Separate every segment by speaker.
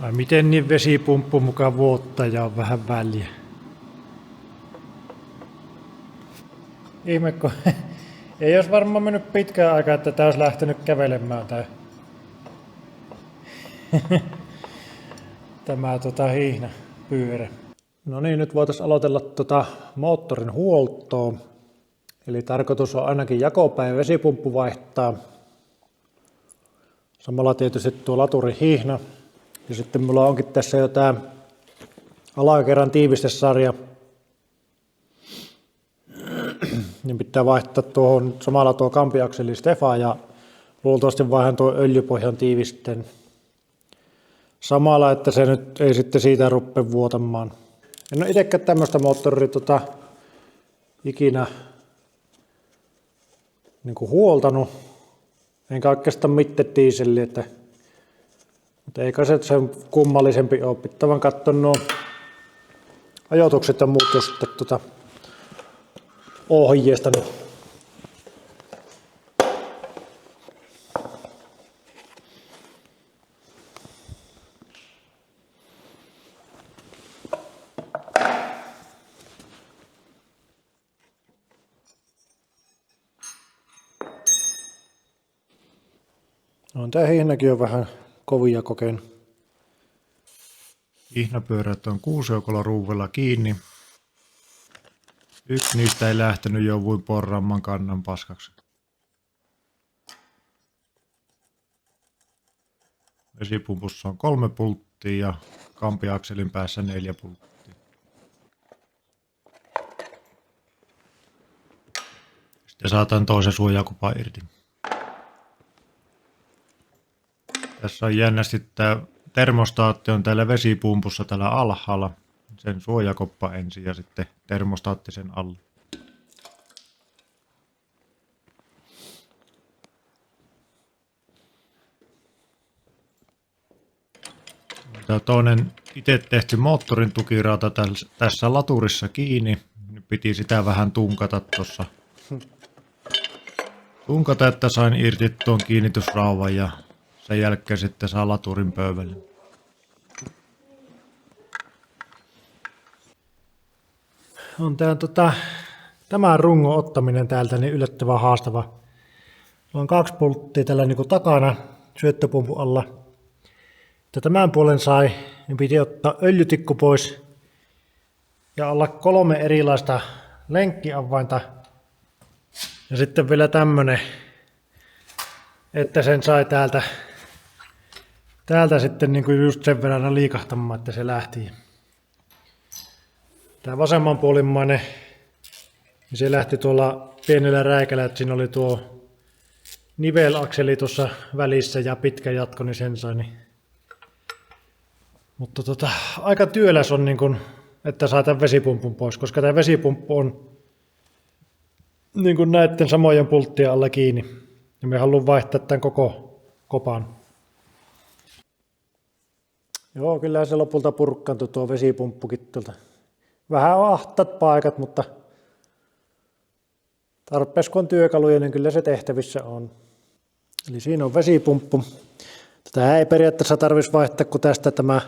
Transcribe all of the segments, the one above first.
Speaker 1: Vai miten niin vesipumppu mukaan vuotta ja on vähän väliä? Ihme, kun ei olisi varmaan mennyt pitkään aikaa, että tää olisi lähtenyt kävelemään tämä hiihnäpyörä. No niin, nyt voitaisiin aloitella moottorin huoltoa. Eli tarkoitus on ainakin jakopäin vesipumppu vaihtaa. Samalla tietysti tuo laturin hiihna. Ja sitten mulla onkin tässä jo tää alakerran tiivistesarja. Niin pitää vaihtaa tuohon samalla tuo kampiakseli Stefa ja luultavasti vaihan tuo öljypohjan tiivisten samalla, että se nyt ei sitten siitä ruppe vuotamaan. En ole itsekään tämmöistä moottoria ikinä niin kuin huoltanut, enkä oikeastaan mitään dieseliä, mutta eikä se sen kummallisempi ole. Pitää vaan katsoa nuo ajoitukset ja muut, jos sitten ohjeesta. Niin. No, tää hihnäkin on vähän kovia kokenut.
Speaker 2: Hihnapyörät on kuusijoukolla ruuvilla kiinni. Yksi niistä ei lähtenyt, jouduin porraamaan kannan paskaksi. Vesipumpussa on 3 pulttia ja kampiakselin päässä 4 pulttia. Sitten saatan toisen suojakupan irti. Tässä on jännästi tämä termostaatti on täällä vesipumpussa täällä alhaalla. Sen suojakoppa ensin ja sitten termostaatti sen alla. Tämä toinen itse tehty moottorin tukirauta tässä laturissa kiinni. Nyt piti sitä vähän tunkata tuossa. Tunkata, että sain irti tuon kiinnitysrauvan ja sen jälkeen sitten saa laturin pöydälle.
Speaker 1: On tämän rungon ottaminen täältä niin yllättävän haastava. On 2 pulttia tällä niin kuin takana syöttöpumpun alla. Että tämän puolen sai, niin piti ottaa öljytikku pois ja olla 3 erilaista lenkkiavainta. Ja sitten vielä tämmönen, että sen sai täältä sitten niin kuin just sen verran liikahtamaan, että se lähti. Tämä vasemmanpuolimmainen, niin se lähti tuolla pienellä räikällä, että siinä oli tuo nivelakseli tuossa välissä ja pitkä jatko, niin sen sai. Niin. Mutta aika työläs on, niin kun, että saa tämän vesipumpun pois, koska tämä vesipumppu on niin kun näiden samojen pulttien alla kiinni. Ja me haluan vaihtaa tämän koko kopan. Joo, kyllähän se lopulta purkkaantui tuo vesipumppukin tuolta. Vähän on ahtaat paikat, mutta tarpeeksi kun on työkaluja, niin kyllä se tehtävissä on. Eli siinä on vesipumppu. Tätä ei periaatteessa tarvitsisi vaihtaa kuin tästä tämä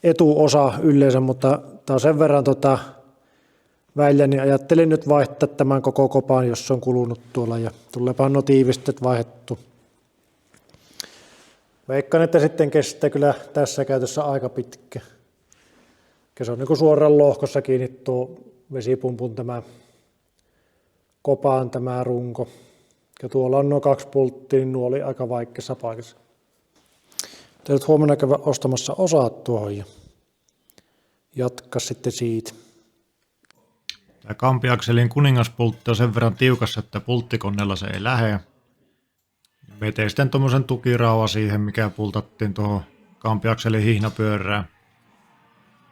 Speaker 1: etuosa yleensä, mutta tämä on sen verran väillä, niin ajattelin nyt vaihtaa tämän koko kopan, jos se on kulunut tuolla ja tuleepa nuo tiivistöt vaihdettu. Veikkaan, että sitten kestää kyllä tässä käytössä aika pitkä. Se on niin kuin suoraan lohkossa kiinni tuo vesipumpun tämä kopaan tämä runko. Ja tuolla on nuo 2 pulttia, niin nuo oli aika vaikeassa paikassa. Täytyy huomenna käydä ostamassa osat tuohon ja jatkaa sitten siitä.
Speaker 2: Tämä kampiakselin kuningaspultti on sen verran tiukassa, että pulttikoneella se ei lähde. Me tein sitten tuommoisen tukirauhan siihen, mikä pultattiin tuohon kampiakselin hihnapyörään.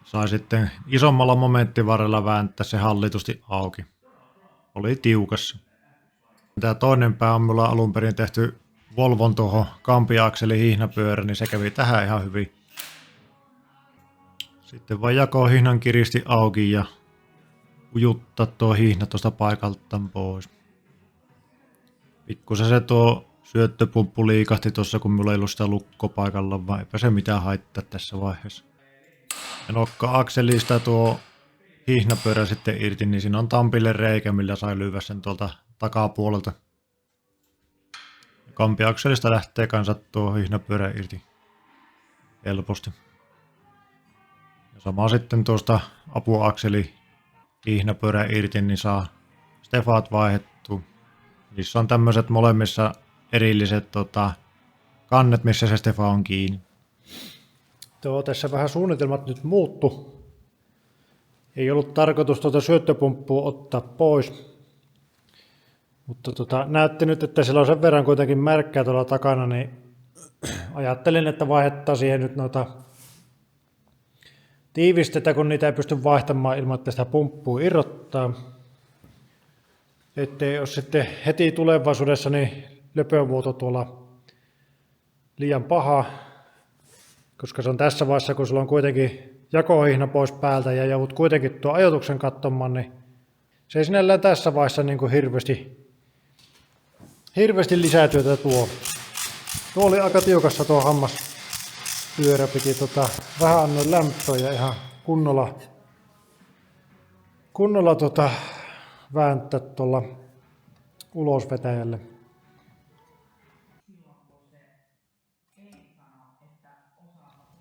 Speaker 2: Sai sitten isommalla momenttivarrella vääntää se hallitusti auki. Oli tiukassa. Tämä toinen pää on mulla alun perin tehty Volvon tuohon kampiakselin hihnapyörä, niin se kävi tähän ihan hyvin. Sitten vaan jakohihnan kiristi auki ja ujuttaa tuo hihna tuosta paikaltaan pois. Pikkusen se tuo syöttöpumppu liikahti tuossa, kun mulla ei ollut sitä lukkopaikalla, vaan eipä se mitään haittaa tässä vaiheessa. Ja nokka-akselista tuo hihnapyörä sitten irti, niin siinä on tampille reikä, millä sai lyödä sen tuolta takapuolelta. Kampiakselista lähtee kanssa tuo hihnapyörä irti helposti. Ja sama sitten tuosta apuakseli hihnapyörä irti, niin saa stefaat vaihdettua. Niissä on tämmöiset molemmissa erilliset kannet, missä se stefa on kiinni.
Speaker 1: Tässä vähän suunnitelmat nyt muuttu. Ei ollut tarkoitus syöttöpumppua ottaa pois. Mutta näytti nyt, että siellä on sen verran kuitenkin märkkää tuolla takana, niin ajattelin, että vaihdetaan siihen nyt noita tiivistetä, kun niitä ei pysty vaihtamaan ilman, että sitä pumppua irrottaa. Ettei ole sitten heti tulevaisuudessa niin löpömuoto tuolla liian paha, koska se on tässä vaiheessa, kun sulla on kuitenkin jakohihna pois päältä ja joudut kuitenkin tuon ajoituksen katsomaan, niin se ei sinällään tässä vaiheessa niin kuin hirveästi lisätyötä tuo. Tuo oli aika tiukassa tuo hammaspyörä, piti vähän annoin lämpöä ja ihan kunnolla vääntää tuolla ulosvetäjälle.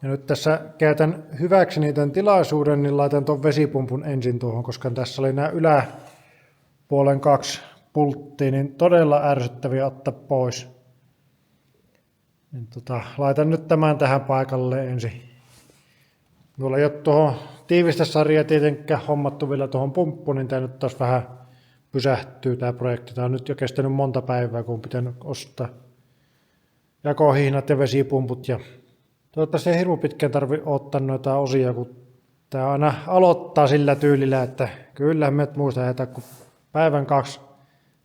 Speaker 1: Ja nyt tässä käytän hyväkseni tämän tilaisuuden, niin laitan tuon vesipumpun ensin tuohon, koska tässä oli nämä yläpuolen 2 pulttia, niin todella ärsyttäviä ottaa pois. Niin laitan nyt tämän tähän paikalle ensin. Minulla ei ole tuohon tiivistesarjaa tietenkään hommattu vielä tuohon pumppuun, niin tämä nyt taas vähän pysähtyy tämä projekti. Tämä on nyt jo kestänyt monta päivää, kun on pitänyt ostaa jakohihnat ja vesipumput. Ja toivottavasti ei hirmu pitkään tarvitse ottaa noita osia, kun tämä aina aloittaa sillä tyylillä, että kyllä me muista jätä, kun päivän 2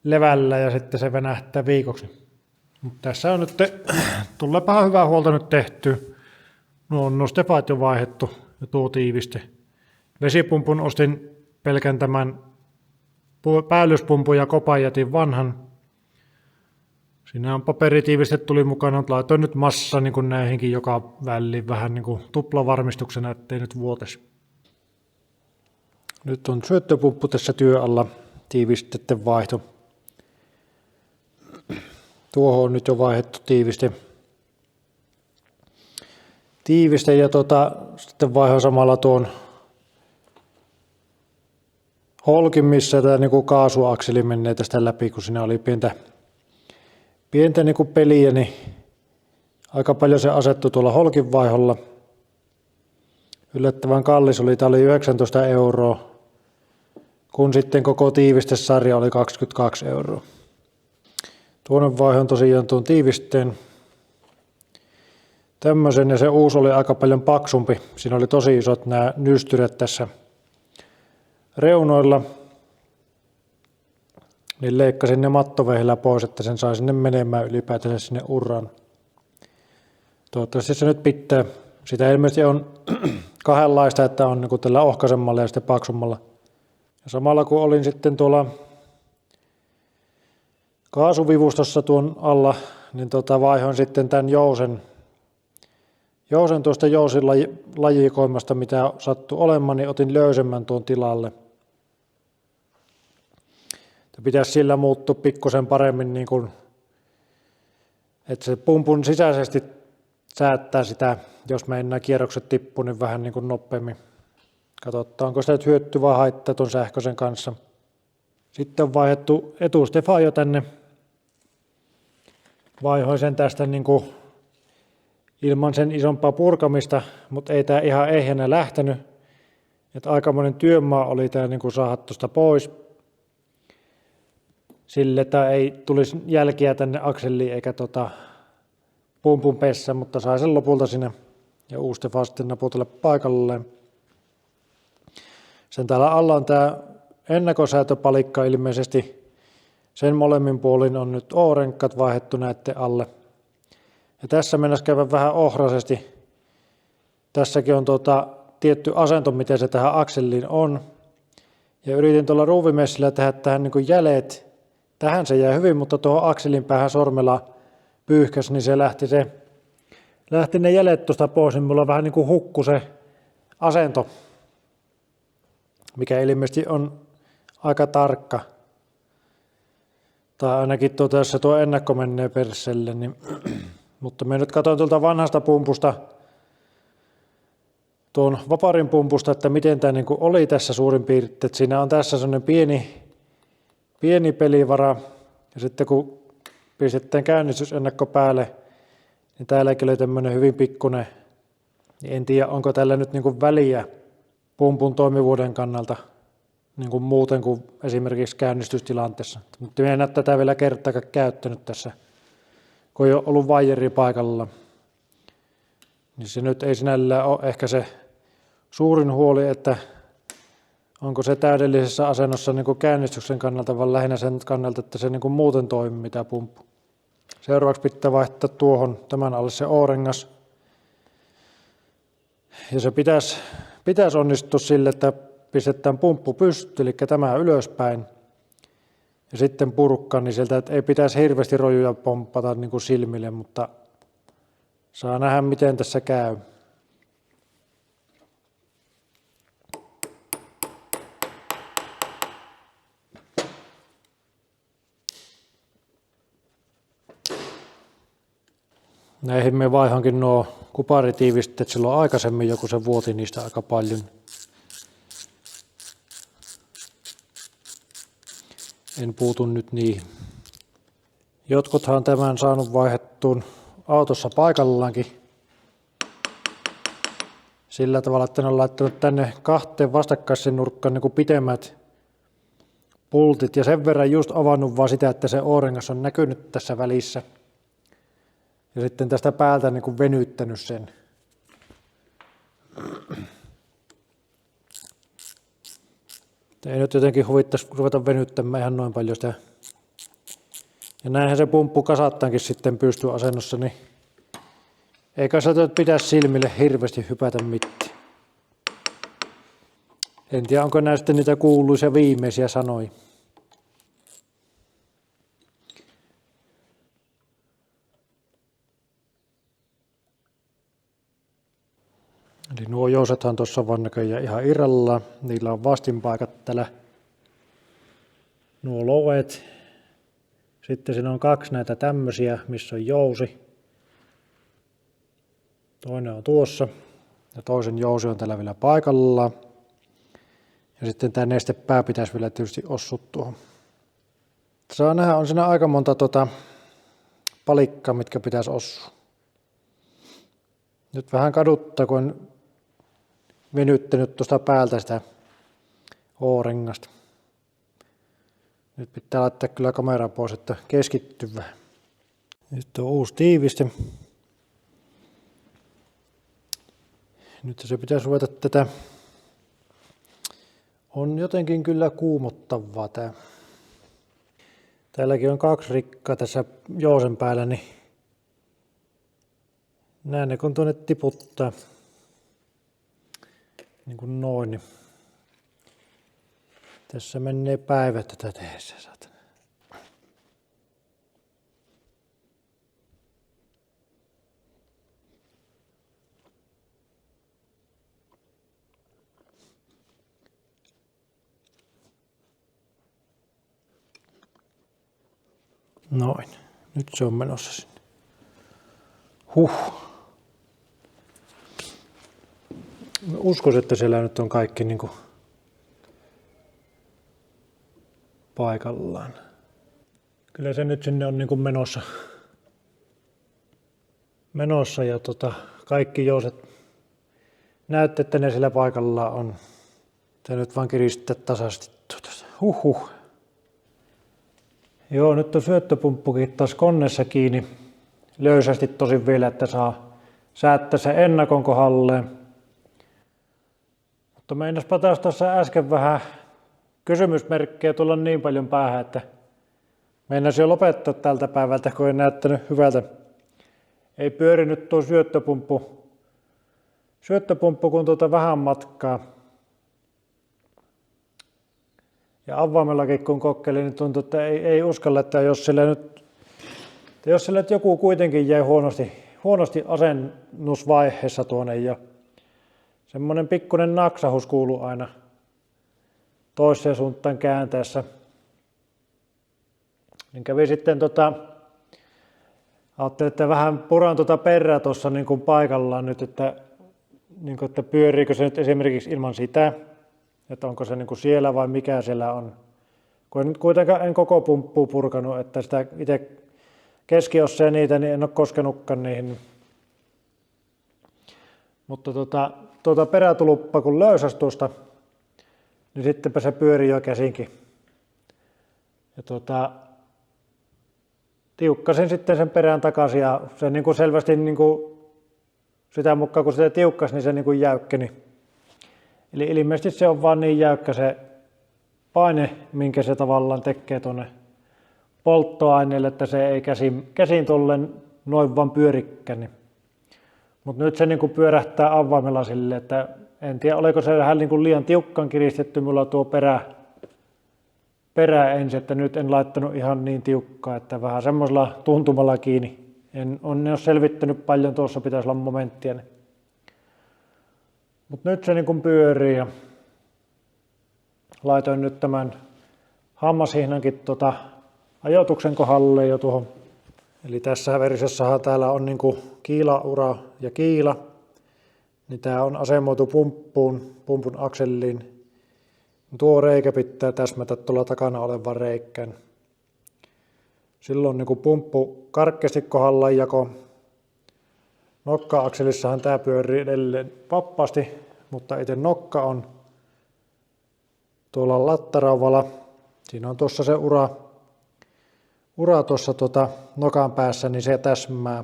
Speaker 1: levällä ja sitten se venähtää viikoksi. Mutta tässä on nyt, tuleepahan hyvää huolta nyt tehty. No stefaat jo vaihdettu ja tuo tiiviste. Vesipumpun ostin pelkän tämän päällyspumpun ja kopan jätin vanhan. Siinä on paperitiiviste tuli mukana, mutta laitoin nyt massa niin kuin näihinkin joka väliin vähän niin kuin tuplavarmistuksena, ettei nyt vuotesi. Nyt on syöttöpumppu tässä työalla, tiivisteiden vaihto. Tuohon on nyt jo vaihdettu tiiviste ja sitten vaihon samalla tuon holkin, missä tämä niin kuin kaasuakseli menee tästä läpi, kun siinä oli pientä niin kuin peliä, niin aika paljon se asettui tuolla holkin vaiholla. Yllättävän kallis oli, tämä oli 19 €, kun sitten koko tiivistesarja oli 22 €. Tuonne vaihon tosiaan tuon tiivisteen. Tämmöisen, ja se uusi oli aika paljon paksumpi. Siinä oli tosi isot nämä nystyrät tässä reunoilla. Niin leikkasin ne mattovehdellä pois, että sen sai sinne menemään ylipäätään sinne uraan. Toivottavasti se nyt pitää. Sitä ilmeisesti on kahdenlaista, että on niin tällä ohkaisemmalla ja sitten paksummalla. Ja samalla kun olin sitten tuolla kaasuvivustossa tuon alla, niin vaihoin sitten tämän jousen tuosta jousilajikoimasta, mitä sattui olemaan, niin otin löysemmän tuon tilalle. Pitäisi sillä muuttua pikkusen paremmin, niin kuin, että se pumpun sisäisesti säättää sitä, jos meinaa kierrokset tippuu, niin vähän niin kuin nopeammin. Katsotaan, onko sitä hyötyä vai haittaa tuon sähköisen kanssa. Sitten on vaihdettu etustefa jo tänne. Vaihoin sen tästä niin kuin ilman sen isompaa purkamista, mutta ei tämä ihan ehjänä lähtenyt. Että aikamoinen työmaa oli tämä niin kuin saada tuosta pois. Sille, että ei tulisi jälkiä tänne akseliin eikä pumpun pessä, mutta sai sen lopulta sinne ja uusi stefa sitten naputella paikalleen. Sen täällä alla on tämä ennakosäätöpalikka ilmeisesti. Sen molemmin puolin on nyt O-renkkat vaihdettu näiden alle. Ja tässä mennessä käydä vähän ohraisesti. Tässäkin on tietty asento, miten se tähän akseliin on. Ja yritin tuolla ruuvimessillä tehdä tähän niin kuin jäljet. Tähän se jää hyvin, mutta tuohon akselin päähän sormella pyyhkäs, niin se lähti ne jäljet tuosta pois, niin mulla vähän niin kuin hukku se asento, mikä ilmeisesti on aika tarkka. Tai ainakin jos se tuo ennakko menee perselle. Niin mutta me nyt katsoin tuolta vanhasta pumpusta, tuon vaparin pumpusta, että miten tämä niin kuin oli tässä suurin piirtein. Että siinä on tässä sellainen pieni pelivara, ja sitten kun pistetään käynnistysennakko päälle, niin täälläkin oli tämmöinen hyvin pikkuinen, niin en tiedä onko tällä nyt niin kuin väliä pumpun toimivuuden kannalta niin kuin muuten kuin esimerkiksi käynnistystilanteessa. Mutta minä en ole tätä vielä kertaakaan käyttänyt tässä, kun ei ole ollut vaijeri paikalla. Niin se nyt ei sinällään ole ehkä se suurin huoli, että onko se täydellisessä asennossa niin kuin käynnistyksen kannalta, vaan lähinnä sen kannalta, että se niin kuin muuten toimii mitä pumppu. Seuraavaksi pitää vaihtaa tuohon tämän alle se O-rengas. Ja se pitäisi onnistua sille, että pistetään pumppu pystyyn, eli tämä ylöspäin. Ja sitten purkkaan, niin sieltä ei pitäisi hirveästi rojuja pomppata niin kuin silmille, mutta saa nähdä miten tässä käy. Näihin me vaihankin nuo kuparitiivisteet silloin aikaisemmin, joku se vuoti niistä aika paljon. En puutu nyt niihin. Jotkuthan on tämän saanut vaihdettuun autossa paikallaankin sillä tavalla, että ne on laittanut tänne kahteen vastakkaisen nurkkaan niin kuin pitemmät pultit ja sen verran just avannut vaan sitä, että se O-rengas on näkynyt tässä välissä. Ja sitten tästä päältä niin kuin venyttänyt sen. Ei nyt jotenkin huvittaisi ruveta venyttämään ihan noin paljon sitä. Ja näinhän se pumppu kasattaankin sitten pystyasennossa, niin eikä se pitäisi silmille hirveästi hypätä mitään. En tiedä, onko nämä sitten niitä kuuluisia viimeisiä sanoja. Eli nuo jousethan tuossa vaan näköjään ihan irrallaan. Niillä on vastinpaikat täällä. Nuo lovet. Sitten siinä on kaksi näitä tämmöisiä, missä on jousi. Toinen on tuossa. Ja toisen jousi on täällä vielä paikallaan. Ja sitten tämä nestepää pitäisi vielä tietysti ossua tuohon. Saa nähdä, on siinä aika monta palikkaa, mitkä pitäisi ossua. Nyt vähän kaduttaa, kun on venyttänyt tuosta päältä sitä O-rengasta. Nyt pitää laittaa kyllä kamera pois, että keskittyy vähän. Nyt on uusi tiiviste. Nyt se pitäisi ruveta tätä. On jotenkin kyllä kuumottavaa tää. Täälläkin on kaksi rikkaa tässä jousen päällä, niin näin ne kun tuonne tiputtaa. Niin kuin noin. Niin tässä menee päivä tätä tehdessä. Noin. Nyt se on menossa sinne. Uskoisin, että siellä nyt on kaikki niin kuin paikallaan. Kyllä se nyt sinne on niin kuin menossa ja kaikki jouset näyttää, että ne siellä paikallaan on. Se nyt vaan kiristää tasaisesti. Joo, nyt on syöttöpumppukin taas koneessa kiinni. Löysästi tosin vielä, että saa säättää sen ennakon kohdalleen. Mutta meinaspa taas tuossa äsken vähän kysymysmerkkejä tulla niin paljon päähän, että meinasin jo lopettaa tältä päivältä, kun ei näyttänyt hyvältä. Ei pyörinyt tuo syöttöpumppu kun vähän matkaa. Ja avaimellakin kun kokeilin, niin tuntui, että ei uskalla, että jos sillä nyt Jos sillä joku kuitenkin jäi huonosti asennusvaiheessa tuonne ja semmoinen pikkuinen naksahus kuuluu aina toiseen suuntaan käänteessä, niin kävi sitten ajattelin, että vähän puran perää tuossa niin kuin paikallaan nyt, että, niin kuin, että pyöriikö se nyt esimerkiksi ilman sitä, että onko se niin kuin siellä vai mikä siellä on. Kun en nyt kuitenkaan en koko pumppua purkanut, että sitä itse keskiossa ja niitä, niin en ole koskenutkaan niihin. Mutta perätuluppa kun löysäsi tuosta, niin sittenpä se pyörii jo käsinkin. Ja tiukkasin sitten sen perään takaisin ja se niin kuin selvästi niin kuin sitä mukaan kun sitä tiukkasi, niin se niin kuin jäykkeni. Eli ilmeisesti se on vaan niin jäykkä se paine, minkä se tavallaan tekee tuonne polttoaineelle, että se ei käsin tollen noin vaan pyörikkäni. Mutta nyt se niin kuin pyörähtää avaimella silleen, että en tiedä oliko se vähän niin kuin liian tiukkaan kiristetty mulla tuo perä ensin, että nyt en laittanut ihan niin tiukkaa, että vähän semmoisella tuntumalla kiinni. En ole selvittänyt paljon, tuossa pitäisi olla momenttia. Mutta nyt se niin kuin pyörii ja laitoin nyt tämän hammashihnankin ajoituksen kohdalle jo tuohon. Eli tässä versiossahan täällä on niin kuin kiilaura ja kiila. Niin tämä on asemoitu pumpun akseliin. Tuo reikä pitää täsmätä tuolla takana olevan reikkään. Silloin niin kuin pumppu karkeasti kohdallaan jako. Nokka-akselissahan tämä pyörii edelleen vapaasti, mutta itse nokka on tuolla lattarauvalla. Siinä on tuossa se ura tuossa nokan päässä, niin se täsmää.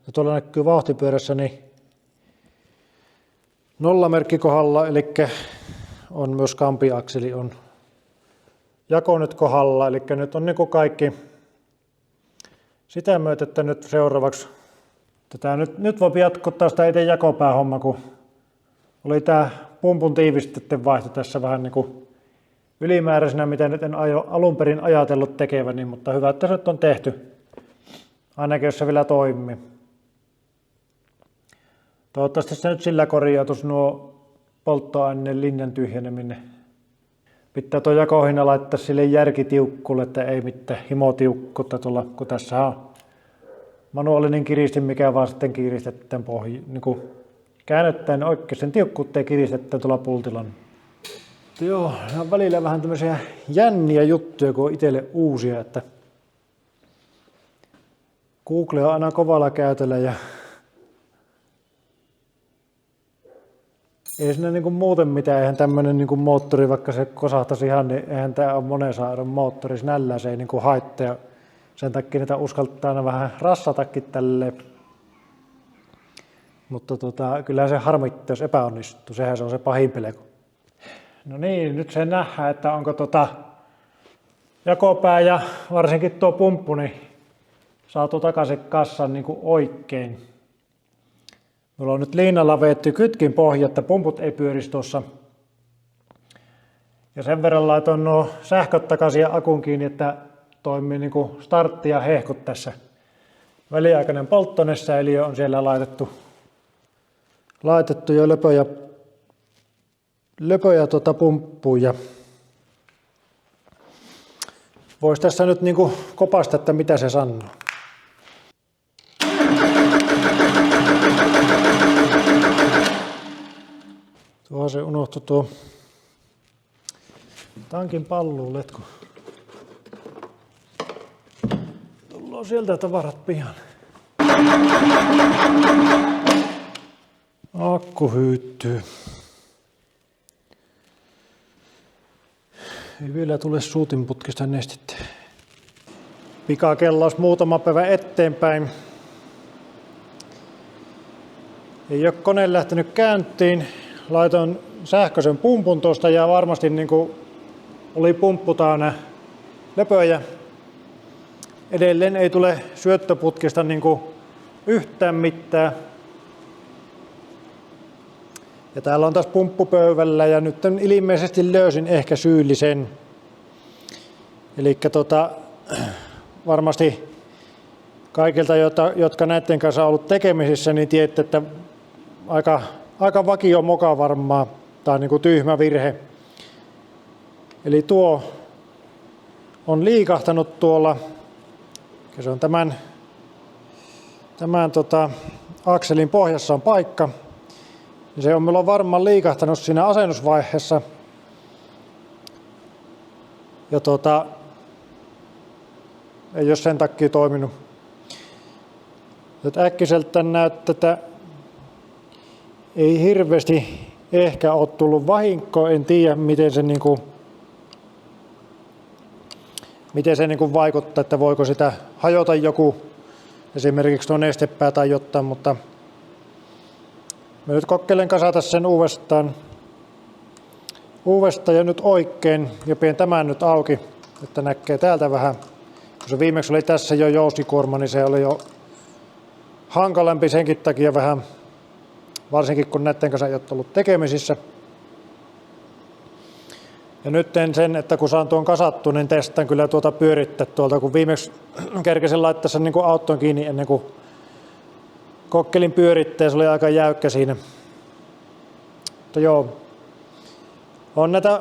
Speaker 1: Ja tuolla näkyy vauhtipyörässä niin nollamerkki kohdalla, eli on myös kampiakseli on jako nyt kohdalla, eli nyt on niin kuin kaikki sitä myötä, että nyt seuraavaksi nyt voi jatkottaa sitä itse jakopäähomma, kun oli tämä pumpun tiivisteiden vaihto tässä vähän niin kuin ylimääräisenä, mitä nyt en alun perin ajatellut tekeväni, mutta hyvä, että se nyt on tehty, ainakin jos se vielä toimii. Toivottavasti se nyt sillä korjautus nuo polttoaineen linjan tyhjeneminen. Pitää tuo jakohina laittaa sille järkitiukkulle, että ei mitään himotiukkuutta tuolla, kun tässä on manuaalinen kiristin, mikä vaan sitten kiristetään niin käännetään oikein sen tiukkuutta ja kiristetään tuolla pultilla. Joo, on välillä vähän tämmöisiä jänniä juttuja, kun on itselle uusia, että Google on aina kovalla käytöllä ja ei siinä niin kuin muuten mitään, eihän tämmöinen niin kuin moottori, vaikka se kosahtaisi ihan, niin eihän tämä ole monen saaron moottori, sinällään se ei niin kuin haittaa ja sen takia niitä uskaltaa aina vähän rassatakin tälleen. Mutta kyllähän se harmittaa, jos epäonnistuu, sehän se on se pahin pelko. No niin, nyt se nähdään, että onko jakopää ja varsinkin tuo pumppu niin saatu takaisin kassan niin kuin oikein. Mulla on nyt liinalla veetty kytkin pohja, että pumput ei pyörisi tuossa. Ja sen verran laitoin nuo sähköt takaisin ja akun kiinni, että toimii niin kuin startti ja hehkut tässä. Väliaikainen polttonessäiliö on siellä laitettu jo löpöjä pumppuun. Ja voisi tässä nyt niin kuin kopasta, että mitä se sanoo. Tuohon se unohtui tuo tankin palluuletku. Tullaan sieltä tavarat pihan. Akku hyyttyy. Ei vielä tule suutinputkista nestettä. Pikakellaus muutama päivä eteenpäin. Ei ole kone lähtenyt käyntiin. Laitoin sähköisen pumpun tuosta ja varmasti niin kuin oli pumppu täynnä löpöjä. Edelleen ei tule syöttöputkista niin kuin yhtään mitään. Ja täällä on taas pumppupöydällä ja nyt ilmeisesti löysin ehkä syyllisen. Eli varmasti kaikilta, jotka näiden kanssa on ollut tekemisissä, niin tiedätte, että aika vakio moka varmaan, tai niin kuin tyhmä virhe. Eli tuo on liikahtanut tuolla, ja se on tämän akselin pohjassa on paikka, ja se on minulla varmaan liikahtanut siinä asennusvaiheessa. Ja ei ole sen takia toiminut. Äkkiseltä näyttää, että ei hirveästi ehkä ole tullut vahinkoa. En tiedä, miten se vaikuttaa, että voiko sitä hajota joku, esimerkiksi tuo nestepää tai jotain, mutta mä nyt kokkelen kasata sen uudestaan ja nyt oikein, ja pidän tämän nyt auki, että näkee täältä vähän. Kun se viimeksi oli tässä jo joustikuorma, niin se oli jo hankalampi senkin takia vähän, varsinkin kun näiden kanssa ei ole ollut tekemisissä. Ja nyt teen sen, että kun saan tuon kasattu, niin testaan kyllä tuota pyörittää tuolta, kun viimeksi kerkesin laittaa sen niin auton kiinni ennen kuin kokkelin pyörittää, se oli aika jäykkä siinä. Mutta joo, on näitä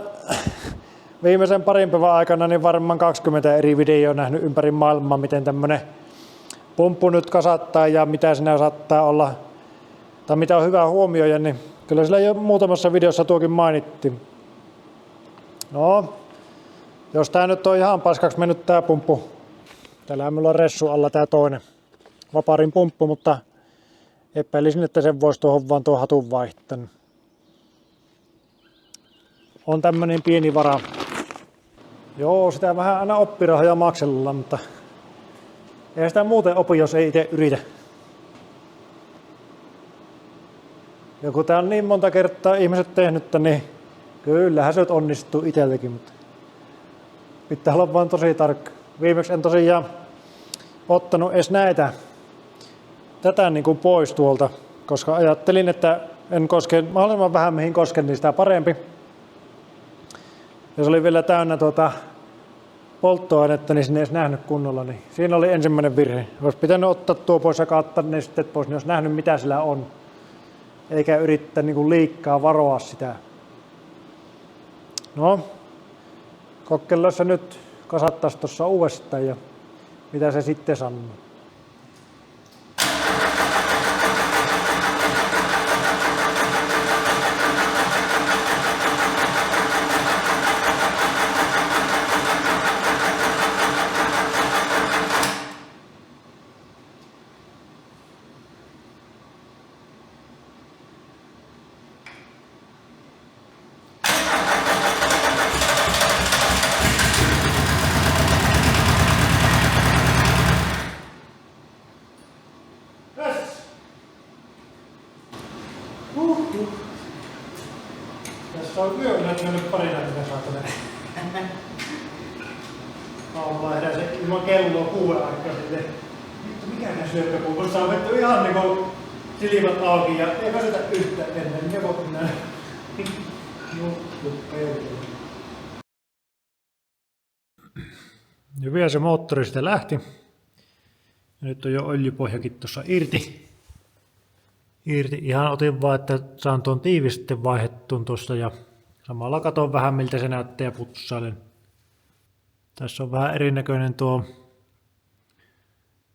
Speaker 1: viimeisen parin päivän aikana niin varmaan 20 eri videoa nähnyt ympäri maailmaa, miten tämmöinen pumppu nyt kasattaa ja mitä siinä saattaa olla, tai mitä on hyvä huomioida, niin kyllä sillä jo muutamassa videossa tuokin mainittiin. No, jos tää nyt on ihan paskaksi mennyt tää pumppu, täällä minulla on ressu alla tää toinen vaparin pumppu, mutta epäilisin, että sen voisi tuohon vaan tuon hatun vaihtaa. On tämmönen pieni vara. Joo, sitä vähän aina oppirahoja maksella, mutta ei sitä muuten opi, jos ei itse yritä. Ja kun tää on niin monta kertaa ihmiset tehnyt, niin kyllähän se onnistuu itseltäkin, mutta pitää olla vaan tosi tarkka. Viimeksi en tosiaan ottanut edes tätä niin kuin pois tuolta, koska ajattelin, että en koske mahdollisimman vähän mihin kosken, niin sitä parempi. Ja se oli vielä täynnä polttoainetta, niin sinne ei edes nähnyt kunnolla. Niin siinä oli ensimmäinen virhe. Olisi pitänyt ottaa tuo pois ja katsoa ne sitten pois, niin olisi nähnyt mitä sillä on. Eikä yrittää niin kuin liikaa varoa sitä. No, kokeillaan se nyt kasattaisiin tuossa uudestaan ja mitä se sitten sanoo. Tässä on yöllä mennyt pari näitä saatana. Aamulla heräsin ilman kelloa 6 aikaa sitten. Vittu, mikä nää syökkäpumput? Se on vetty ihan niinku silmät auki ja ei väsytä yhtään ennen. Ne voi nää juttu pelkillä. Ja vielä se moottori sitä lähti. Ja nyt on jo öljypohjakin tuossa irti. Ihan otin vaan, että saan tuon tiivisteen vaihdettuun tuosta ja samalla katon vähän miltä se näyttää ja putsailen. Tässä on vähän erinäköinen tuo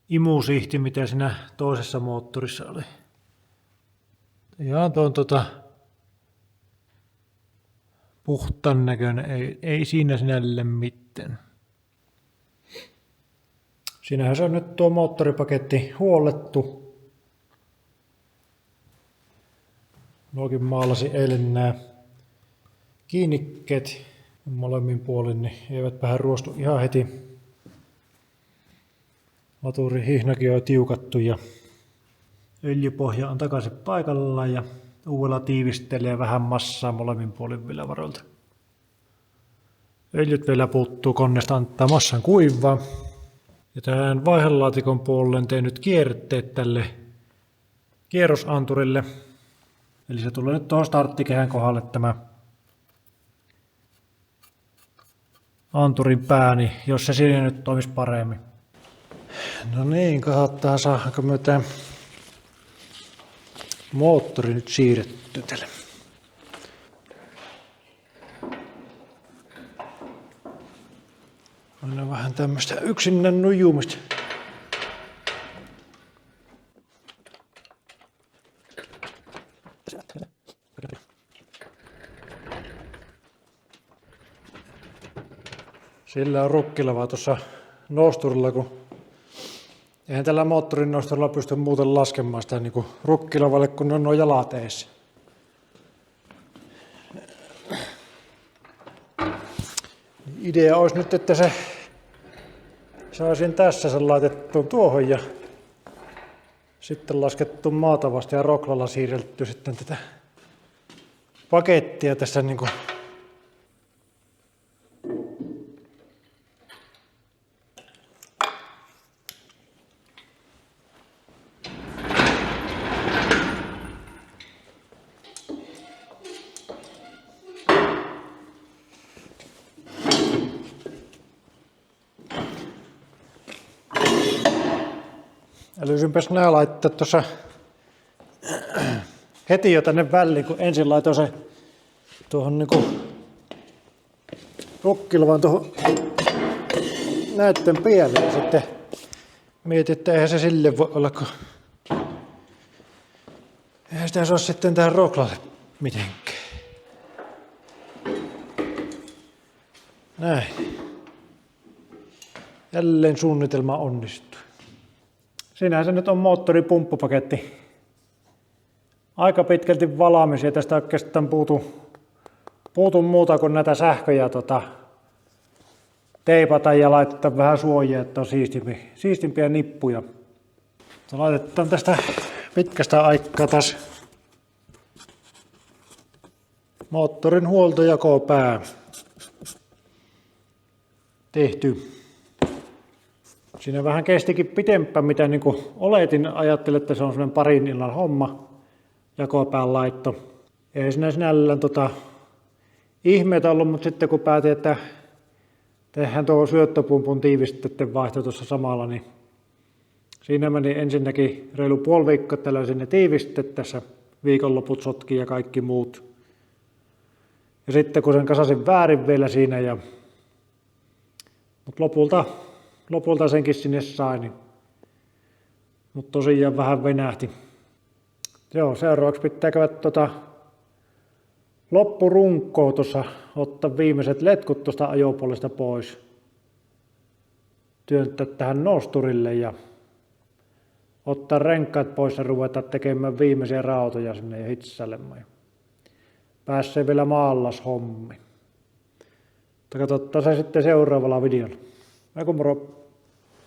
Speaker 1: imusihti, mitä siinä toisessa moottorissa oli. Ihan tuon puhtaan näköinen, ei siinä sinälle mitään. Siinähän se on nyt tuo moottoripaketti huollettu. Nuokin maalasin eilen nämä kiinnikkeet molemmin puolin, niin eivät vähän ruostu ihan heti. Laturin hihnakin on tiukattu ja öljypohja on takaisin paikallaan ja uudella tiivistelee vähän massaa molemmin puolin vielä varoilta. Öljyt vielä puuttuu koneesta, antaa massan kuivaa. Ja tähän vaihelaatikon puolelle tein nyt kierteet tälle kierrosanturille. Eli se tulee nyt tuohon starttikehän kohdalle tämä anturin pää, niin jos se siinä nyt toimisi paremmin. No niin, katsotaan saadaanko me tämä moottori nyt siirretty tälle. Aina vähän tämmöistä yksinään nujumista. Sillä on rukkilava tuossa nosturilla, kun eihän tällä moottorin nosturilla pysty muuten laskemaan sitä niin kuin rukkilavalle, kun on nuo jalat eessä. Idea olisi nyt, että se saisin tässä sen laitettuun tuohon ja sitten laskettu maata vasta ja roklalla siirretty sitten tätä pakettia tässä niin kuin älyisinpäs nää laittaa tuossa heti jo tänne väliin, kun ensin laitoin se tuohon niinku rukkilavan tuohon näyttön päälle ja sitten mietin, että eihän se sille voi olla, kun eihän sitä saa sitten tähän roklalle mitenkään. Näin. Jälleen suunnitelma onnistui. Siinähän se nyt on moottoripumppupaketti. Aika pitkälti valmis ja tästä oikeastaan puutu muuta kuin näitä sähköjä teipata ja laittaa vähän suojia, että on siistimpiä nippuja. Laitetaan tästä pitkästä aikaa taas moottorin huoltojakopää tehty. Siinä vähän kestikin pitempään, mitä niin kuin oletin. Ajattelin, että se on sellainen parin illan homma, jakopään laitto. Ei siinä sinällään ihmeitä ollut, mutta sitten kun päätin, että tehdään tuo syöttöpumpun tiivisteiden vaihto tuossa samalla, niin siinä meni ensinnäkin reilu puoli viikkoa, että löysin ne tiivisteet tässä, viikonloput sotki ja kaikki muut. Ja sitten kun sen kasasin väärin vielä siinä, mutta lopulta senkin sinne sai, niin, mutta tosiaan vähän venähti. Joo, seuraavaksi pitää käydä loppurunkoa tuossa, ottaa viimeiset letkut tuosta ajopuolesta pois, työntää tähän nosturille ja ottaa renkaat pois ja ruveta tekemään viimeisiä rautoja sinne ja hitsailemaan. Pääsee vielä maallas hommi. Mutta katsotaan se sitten seuraavalla videolla. Moro!